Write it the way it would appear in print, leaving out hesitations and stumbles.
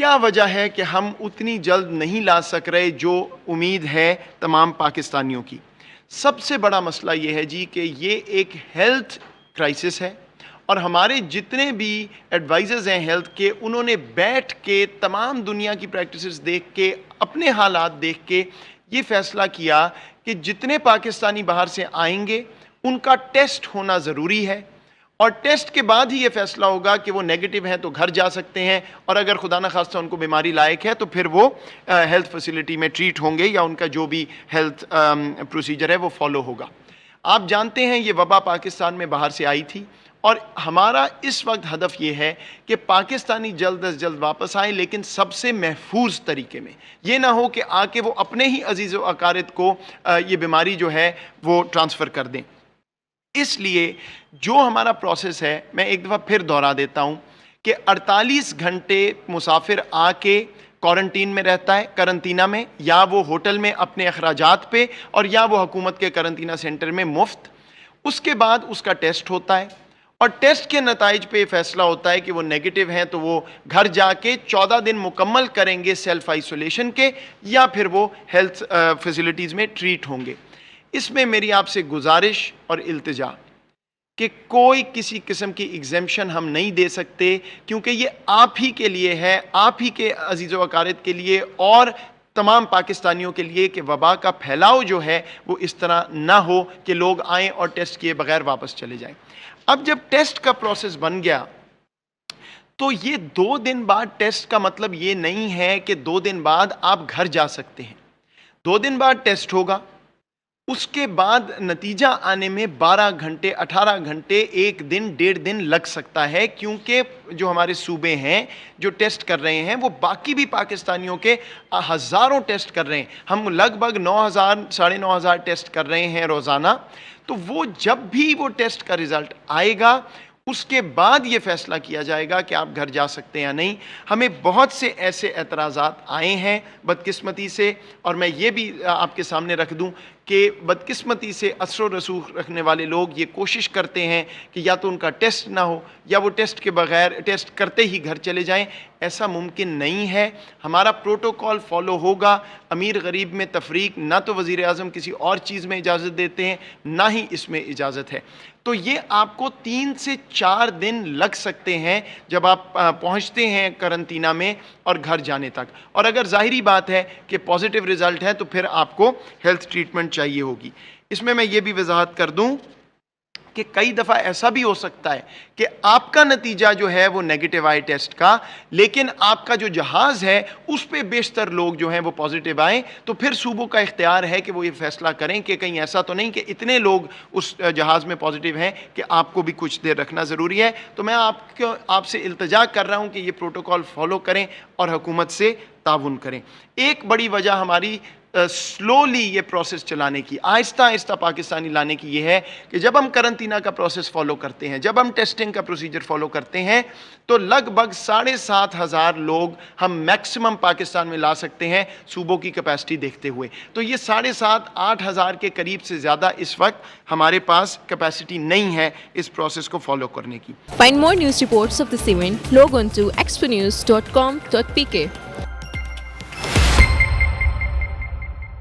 کیا وجہ ہے کہ ہم اتنی جلد نہیں لا سک رہے جو امید ہے تمام پاکستانیوں کی؟ سب سے بڑا مسئلہ یہ ہے جی کہ یہ ایک ہیلتھ کرائسس ہے، اور ہمارے جتنے بھی ایڈوائزرز ہیں ہیلتھ کے، انہوں نے بیٹھ کے تمام دنیا کی پریکٹسز دیکھ کے، اپنے حالات دیکھ کے یہ فیصلہ کیا کہ جتنے پاکستانی باہر سے آئیں گے ان کا ٹیسٹ ہونا ضروری ہے، اور ٹیسٹ کے بعد ہی یہ فیصلہ ہوگا کہ وہ نیگیٹو ہیں تو گھر جا سکتے ہیں، اور اگر خدا نخواستہ ان کو بیماری لائق ہے تو پھر وہ ہیلتھ فیسلٹی میں ٹریٹ ہوں گے، یا ان کا جو بھی ہیلتھ پروسیجر ہے وہ فالو ہوگا۔ آپ جانتے ہیں یہ وبا پاکستان میں باہر سے آئی تھی، اور ہمارا اس وقت ہدف یہ ہے کہ پاکستانی جلد از جلد واپس آئیں، لیکن سب سے محفوظ طریقے میں۔ یہ نہ ہو کہ آ کے وہ اپنے ہی عزیز و اقارب کو یہ بیماری جو ہے وہ ٹرانسفر کر دیں۔ اس لیے جو ہمارا پروسیس ہے، میں ایک دفعہ پھر دہرا دیتا ہوں کہ 48 گھنٹے مسافر آ کے کوارنٹین میں رہتا ہے، قرنطینہ میں، یا وہ ہوٹل میں اپنے اخراجات پہ، اور یا وہ حکومت کے قرنطینہ سینٹر میں مفت۔ اس کے بعد اس کا ٹیسٹ ہوتا ہے، اور ٹیسٹ کے نتائج پہ فیصلہ ہوتا ہے کہ وہ نیگیٹو ہیں تو وہ گھر جا کے 14 دن مکمل کریں گے سیلف آئسولیشن کے، یا پھر وہ ہیلتھ فیسلٹیز میں ٹریٹ ہوں گے۔ اس میں میری آپ سے گزارش اور التجا کہ کوئی کسی قسم کی ایگزیمپشن ہم نہیں دے سکتے، کیونکہ یہ آپ ہی کے لیے ہے، آپ ہی کے عزیز و اقارب کے لیے اور تمام پاکستانیوں کے لیے، کہ وبا کا پھیلاؤ جو ہے وہ اس طرح نہ ہو کہ لوگ آئیں اور ٹیسٹ کیے بغیر واپس چلے جائیں۔ اب جب ٹیسٹ کا پروسیس بن گیا تو یہ 2 دن بعد ٹیسٹ کا مطلب یہ نہیں ہے کہ 2 دن بعد آپ گھر جا سکتے ہیں۔ 2 دن بعد ٹیسٹ ہوگا، اس کے بعد نتیجہ آنے میں 12 گھنٹے، 18 گھنٹے، 1 دن، 1.5 دن لگ سکتا ہے، کیونکہ جو ہمارے صوبے ہیں جو ٹیسٹ کر رہے ہیں وہ باقی بھی پاکستانیوں کے ہزاروں ٹیسٹ کر رہے ہیں۔ ہم لگ بھگ 9,000 ساڑھے 9,000 ٹیسٹ کر رہے ہیں روزانہ۔ تو وہ جب بھی وہ ٹیسٹ کا رزلٹ آئے گا اس کے بعد یہ فیصلہ کیا جائے گا کہ آپ گھر جا سکتے ہیں یا نہیں۔ ہمیں بہت سے ایسے اعتراضات آئے ہیں بدقسمتی سے، اور میں یہ بھی آپ کے سامنے رکھ دوں کہ بدقسمتی سے اثر و رسوخ رکھنے والے لوگ یہ کوشش کرتے ہیں کہ یا تو ان کا ٹیسٹ نہ ہو، یا وہ ٹیسٹ کے بغیر ٹیسٹ کرتے ہی گھر چلے جائیں۔ ایسا ممکن نہیں ہے، ہمارا پروٹوکول فالو ہوگا۔ امیر غریب میں تفریق نہ تو وزیر اعظم کسی اور چیز میں اجازت دیتے ہیں، نہ ہی اس میں اجازت ہے۔ تو یہ آپ کو 3 سے 4 دن لگ سکتے ہیں جب آپ پہنچتے ہیں قرنطینہ میں اور گھر جانے تک، اور اگر ظاہری بات ہے کہ پازیٹیو رزلٹ ہے تو پھر آپ کو ہیلتھ ٹریٹمنٹ چاہیے ہوگی۔ اس میں یہ بھی وضاحت کر دوں کہ کئی دفعہ ایسا بھی ہو سکتا ہے کہ آپ کا نتیجہ جو ہے وہ نیگیٹو آئے ٹیسٹ کا، لیکن آپ کا جو جہاز ہے اس پہ بیشتر لوگ جو ہیں وہ پازیٹیو آئیں، تو پھر صوبوں کا اختیار ہے کہ وہ یہ فیصلہ کریں کہ کہیں ایسا تو نہیں کہ اتنے لوگ اس جہاز میں پازیٹیو ہیں کہ آپ کو بھی کچھ دیر رکھنا ضروری ہے۔ تو میں آپ سے التجا کر رہا ہوں کہ یہ پروٹوکول فالو کریں اور حکومت سے تعاون کریں۔ ایک بڑی وجہ ہماری سلولی یہ پروسیس چلانے کی، آہستہ آہستہ پاکستانی لانے کی یہ ہے کہ جب ہم قرنطینہ کا پروسیس فالو کرتے ہیں، جب ہم ٹیسٹنگ کا پروسیجر فالو کرتے ہیں، تو لگ بھگ 7,500 لوگ ہم میکسیمم پاکستان میں لا سکتے ہیں صوبوں کی کیپیسٹی دیکھتے ہوئے۔ تو یہ 7,500-8,000 کے قریب سے زیادہ اس وقت ہمارے پاس کیپیسٹی نہیں ہے اس پروسیس کو فالو کرنے کی۔ Find more news reports of this event. Log on to exponews.com.pk.